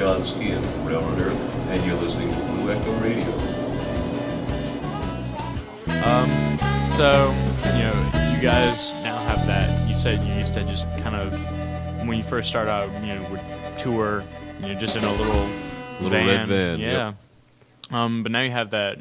John Skehan from Railroad Earth, and you're listening to Blue Echo Radio. So, you guys now have that. You said you used to just kind of, when you first started out, would tour, just in a little van. Red van. Yeah. Yep. But now you have that,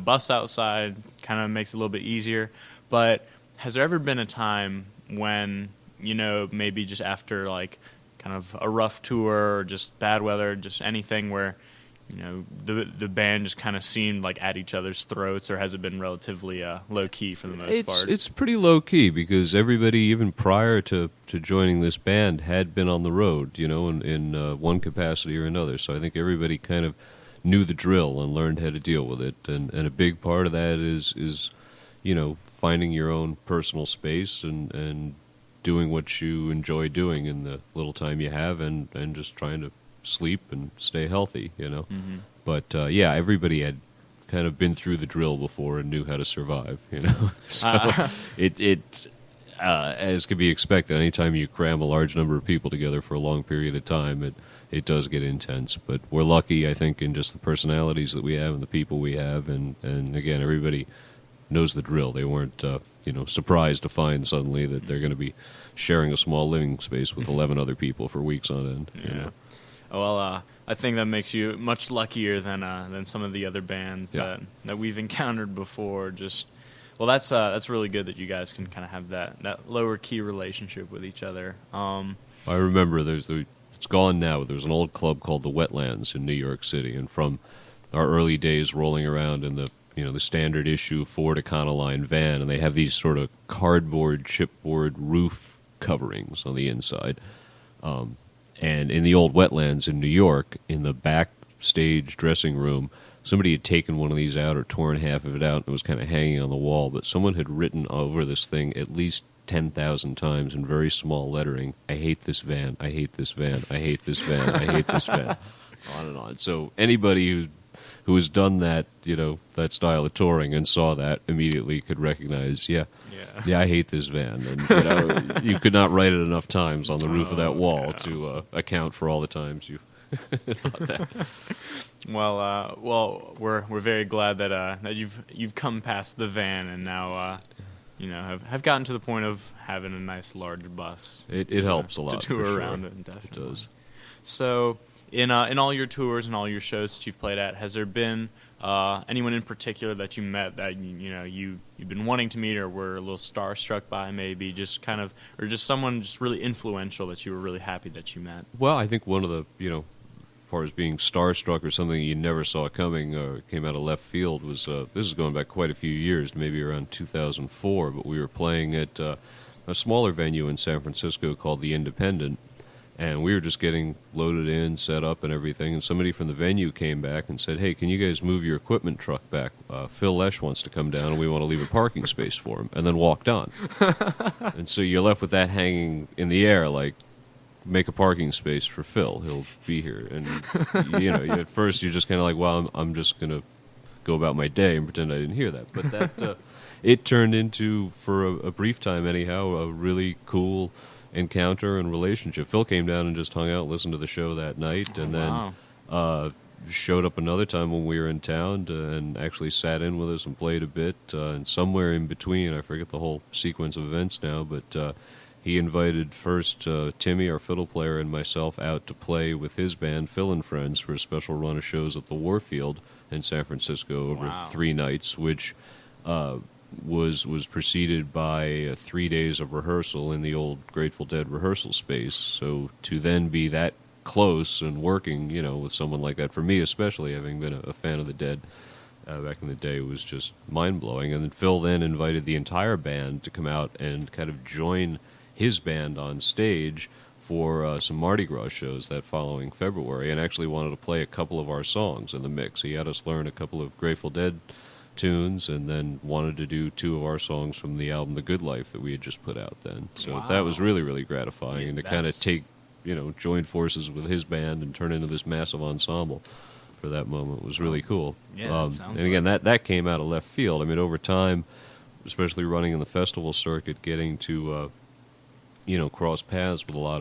bus outside, kind of makes it a little bit easier. But has there ever been a time when, maybe just after like kind of a rough tour or just bad weather, just anything where, the band just kind of seemed like at each other's throats, or has it been relatively low key for the most part? It's pretty low key because everybody, even prior to joining this band, had been on the road, in one capacity or another. So I think everybody kind of knew the drill and learned how to deal with it. And a big part of that is finding your own personal space and doing what you enjoy doing in the little time you have, and just trying to sleep and stay healthy, Mm-hmm. But everybody had kind of been through the drill before and knew how to survive, so it as could be expected, anytime you cram a large number of people together for a long period of time, it does get intense. But we're lucky, I think, in just the personalities that we have and the people we have, and again, everybody knows the drill. They weren't surprised to find suddenly that they're going to be sharing a small living space with 11 other people for weeks on end. Yeah. Well, I think that makes you much luckier than some of the other bands that we've encountered before. That's really good that you guys can kind of have that lower key relationship with each other. I remember it's gone now. There's an old club called the Wetlands in New York City, and from our early days rolling around in the standard issue Ford Econoline van, and they have these sort of cardboard, chipboard roof coverings on the inside. And in the old Wetlands in New York, in the backstage dressing room, somebody had taken one of these out or torn half of it out, and it was kind of hanging on the wall. But someone had written over this thing at least 10,000 times in very small lettering, "I hate this van, I hate this van, I hate this van, I hate this van," on and on. So anybody who has done that, that style of touring and saw that immediately could recognize, yeah, I hate this van. And you could not write it enough times on the roof of that wall to account for all the times you thought that. Well, we're very glad that you've come past the van and now have gotten to the point of having a nice large bus. It helps a lot to tour around. Sure. It definitely. It does. So in all your tours and all your shows that you've played at, has there been anyone in particular that you met that you've been wanting to meet or were a little starstruck by, maybe just kind of, or just someone just really influential that you were really happy that you met? Well, I think one of the as far as being starstruck or something you never saw coming or came out of left field was this is going back quite a few years, maybe around 2004, but we were playing at a smaller venue in San Francisco called the Independent. And we were just getting loaded in, set up, and everything. And somebody from the venue came back and said, "Hey, can you guys move your equipment truck back? Phil Lesh wants to come down, and we want to leave a parking space for him." And then walked on. And so you're left with that hanging in the air, like, make a parking space for Phil. He'll be here. And, at first you're just kind of like, well, I'm just going to go about my day and pretend I didn't hear that. But that it turned into, for a brief time anyhow, a really cool encounter and relationship. Phil came down and just hung out, listened to the show that night, and then showed up another time when we were in town and actually sat in with us and played a bit. And somewhere in between, I forget the whole sequence of events now, but he invited first Timmy, our fiddle player, and myself out to play with his band, Phil and Friends, for a special run of shows at the Warfield in San Francisco over 3 nights, which was preceded by 3 days of rehearsal in the old Grateful Dead rehearsal space. So to then be that close and working, with someone like that, for me especially, having been a fan of the Dead back in the day, was just mind-blowing. And then Phil then invited the entire band to come out and kind of join his band on stage for some Mardi Gras shows that following February, and actually wanted to play a couple of our songs in the mix. He had us learn a couple of Grateful Dead tunes, and then wanted to do 2 of our songs from the album The Good Life that we had just put out then. So that was really, really gratifying, and to kind of take, join forces with his band and turn into this massive ensemble for that moment was really cool. Yeah, and again, that came out of left field. I mean, over time, especially running in the festival circuit, getting to cross paths with a lot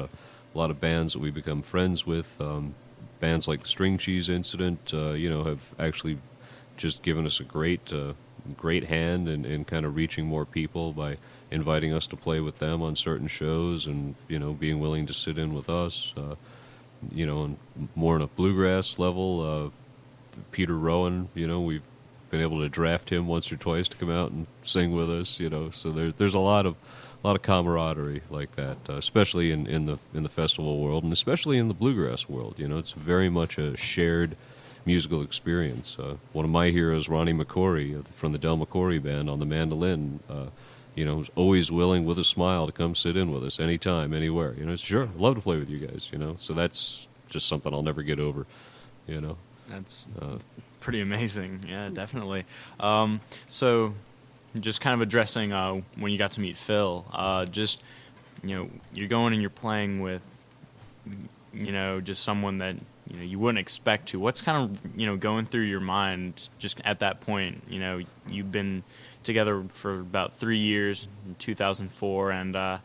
of bands that we become friends with. bands like the String Cheese Incident, have actually just given us a great hand in kind of reaching more people by inviting us to play with them on certain shows, and being willing to sit in with us. And more on a bluegrass level, Peter Rowan, we've been able to draft him once or twice to come out and sing with us. So there's a lot of camaraderie like that, especially in the festival world, and especially in the bluegrass world. It's very much a shared musical experience. One of my heroes, Ronnie McCory from the Del McCory Band on the mandolin, was always willing with a smile to come sit in with us anytime, anywhere. Sure, I'd love to play with you guys. So that's just something I'll never get over. That's pretty amazing. Yeah, definitely. So just kind of addressing when you got to meet Phil, you're going and you're playing with, just someone that, you wouldn't expect to. What's kind of, going through your mind just at that point? You've been together for about 3 years in 2004, and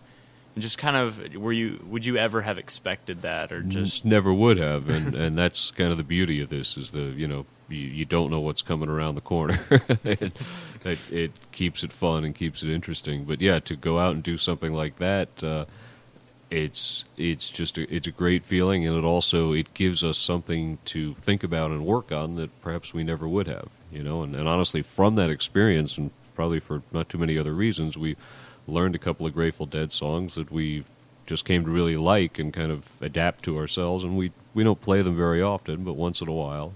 just kind of, would you ever have expected that, or just never would have? And that's kind of the beauty of this, is you don't know what's coming around the corner. it keeps it fun and keeps it interesting. But yeah, to go out and do something like that, it's a great feeling, and it gives us something to think about and work on that perhaps we never would have. And honestly, from that experience, and probably for not too many other reasons, we learned a couple of Grateful Dead songs that we just came to really like and kind of adapt to ourselves. And we don't play them very often, but once in a while,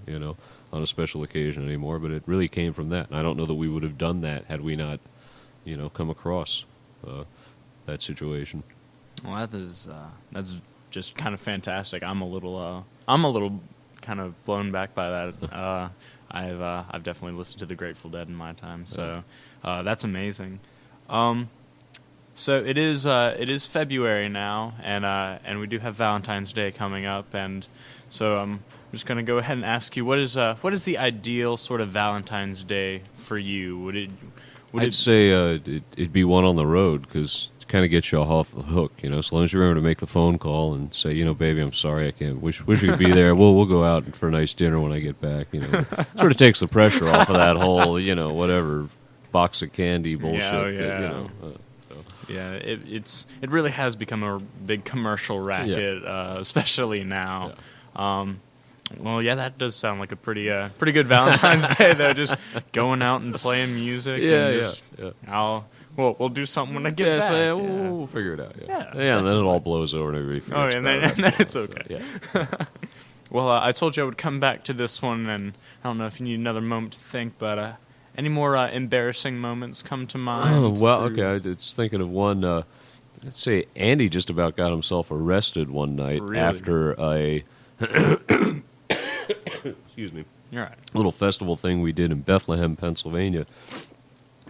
on a special occasion anymore. But it really came from that. And I don't know that we would have done that had we not, come across that situation. Well, that's just kind of fantastic. I'm a little kind of blown back by that. I've definitely listened to the Grateful Dead in my time, so that's amazing. So it is February now, and we do have Valentine's Day coming up, and so I'm just going to go ahead and ask you, what is the ideal sort of Valentine's Day for you? I'd say it'd be one on the road, because it kind of gets you off the hook, so long as you remember to make the phone call and say, baby, I'm sorry, I can't, wish we could be there. We'll go out for a nice dinner when I get back. Sort of takes the pressure off of that whole, whatever box of candy bullshit. Yeah, yeah, it really has become a big commercial racket, especially now. Yeah. Well, yeah, that does sound like a pretty good Valentine's Day, though. Just going out and playing music. Yeah. We'll do something when I get back. So we'll figure it out. Yeah, and then it all blows over and everybody forgets and then it's okay. So, yeah. Well, I told you I would come back to this one, and I don't know if you need another moment to think, but any more embarrassing moments come to mind? Okay. I was thinking of one. Let's say Andy just about got himself arrested one night after a excuse me. You're right. Little festival thing we did in Bethlehem, Pennsylvania.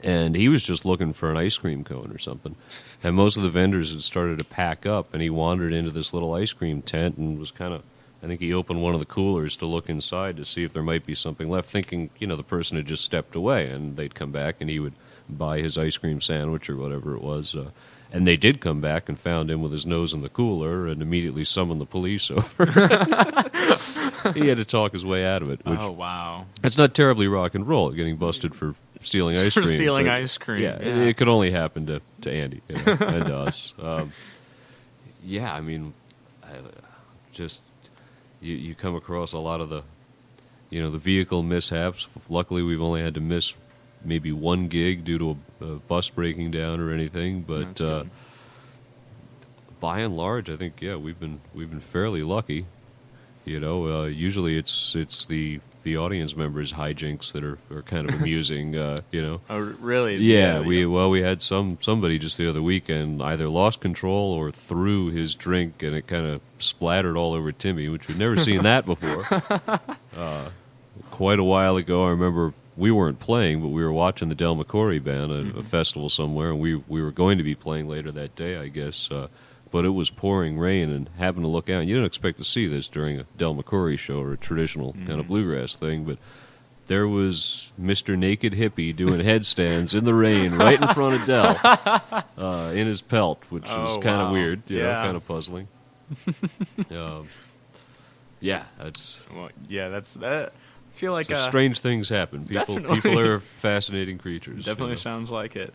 And he was just looking for an ice cream cone or something. And most of the vendors had started to pack up, and he wandered into this little ice cream tent and was kind of, I think he opened one of the coolers to look inside to see if there might be something left, thinking, the person had just stepped away, and they'd come back and he would buy his ice cream sandwich or whatever it was. And they did come back and found him with his nose in the cooler and immediately summoned the police over. He had to talk his way out of it. Which, oh, wow. It's not terribly rock and roll, getting busted for stealing ice cream. For stealing ice cream. Yeah, it could only happen to Andy and to us. I mean, just you come across a lot of the vehicle mishaps. Luckily, we've only had to miss maybe one gig due to a bus breaking down or anything, but by and large, I think we've been fairly lucky. Usually it's the audience members' hijinks that are kind of amusing. Oh, really? Yeah. We had somebody just the other weekend either lost control or threw his drink, and it kind of splattered all over Timmy, which we'd never seen that before. Quite a while ago, I remember. We weren't playing, but we were watching the Del McCory Band at a festival somewhere, and we were going to be playing later that day, I guess. But it was pouring rain, and happened to look out. And you didn't expect to see this during a Del McCory show or a traditional kind of bluegrass thing, but there was Mr. Naked Hippie doing headstands in the rain right in front of Del in his pelt, which was kind of weird, kind of puzzling. Yeah, that's Well, yeah, that's that. I feel like so strange things happen. Definitely. People are fascinating creatures. Definitely you know. sounds like it.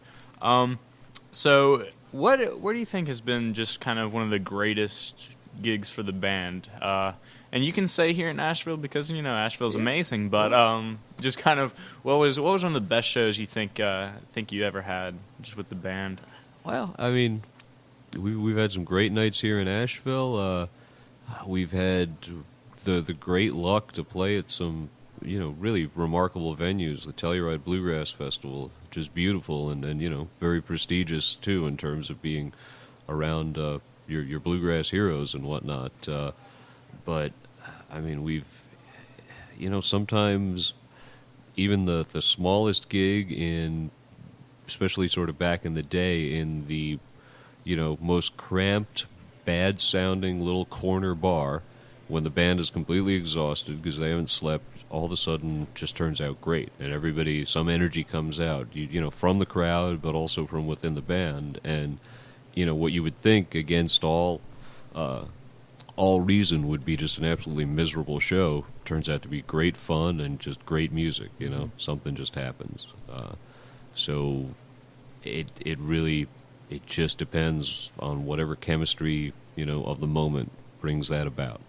So where do you think has been just kind of one of the greatest gigs for the band? And you can say here in Nashville because Nashville's amazing. But just kind of what was one of the best shows you think you ever had just with the band? Well, I mean, we've had some great nights here in Asheville. We've had the great luck to play at some really remarkable venues. The Telluride Bluegrass Festival, which is beautiful and very prestigious too in terms of being around your bluegrass heroes and whatnot. But I mean, we've sometimes even the smallest gig in, especially sort of back in the day, in the most cramped, bad sounding little corner bar, when the band is completely exhausted because they haven't slept, all of a sudden just turns out great, and everybody, some energy comes out, from the crowd, but also from within the band, and what you would think against all reason would be just an absolutely miserable show turns out to be great fun and just great music. Something just happens. So it really just depends on whatever chemistry of the moment brings that about.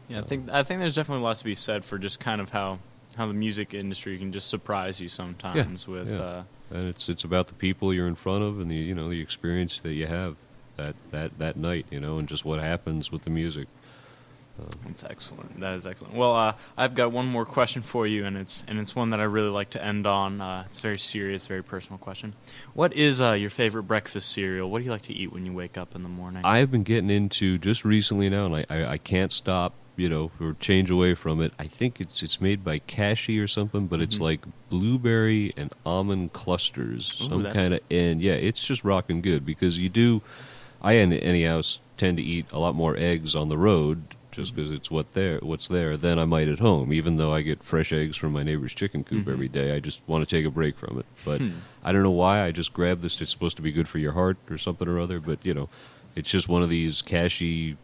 Yeah, I think there's definitely lots to be said for just kind of how the music industry can just surprise you sometimes with. Yeah. And it's about the people you're in front of and the experience that you have that night, and just what happens with the music. That's excellent. That is excellent. Well, I've got one more question for you, and it's one that I really like to end on. It's a very serious, very personal question. What is your favorite breakfast cereal? What do you like to eat when you wake up in the morning? I've been getting into just recently now, and I can't stop, or change away from it. I think it's made by Cashy or something, but it's like blueberry and almond clusters, some kind of, and yeah, it's just rocking good because I anyhow tend to eat a lot more eggs on the road just because it's what's there than I might at home. Even though I get fresh eggs from my neighbor's chicken coop every day, I just want to take a break from it. But I don't know why. I just grabbed this. It's supposed to be good for your heart or something or other. But it's just one of these Cashy,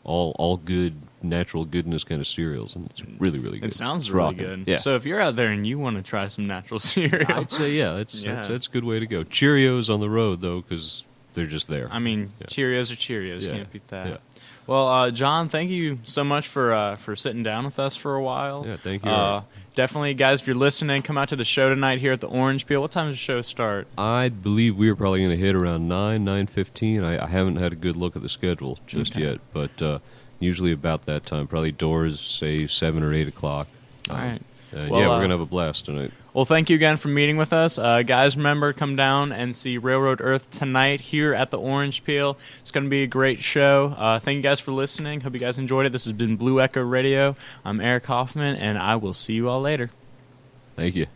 all good, natural goodness kind of cereals, and it's really, really good. It sounds it's really rocking. good. Yeah. So if you're out there and you want to try some natural cereal, I'd say that's a good way to go. Cheerios on the road though, because they're just there. I mean, Cheerios are Cheerios. Yeah. Can't beat that. Yeah. Well, John, thank you so much for sitting down with us for a while. Yeah, thank you. Definitely, guys, if you're listening, come out to the show tonight here at the Orange Peel. What time does the show start? I believe we are probably going to hit around 9:15. I haven't had a good look at the schedule just yet, but usually about that time. Probably doors, say, 7 or 8 o'clock. All right. We're going to have a blast tonight. Well, thank you again for meeting with us. Guys, remember, come down and see Railroad Earth tonight here at the Orange Peel. It's going to be a great show. Thank you guys for listening. Hope you guys enjoyed it. This has been Blue Echo Radio. I'm Eric Hoffman, and I will see you all later. Thank you.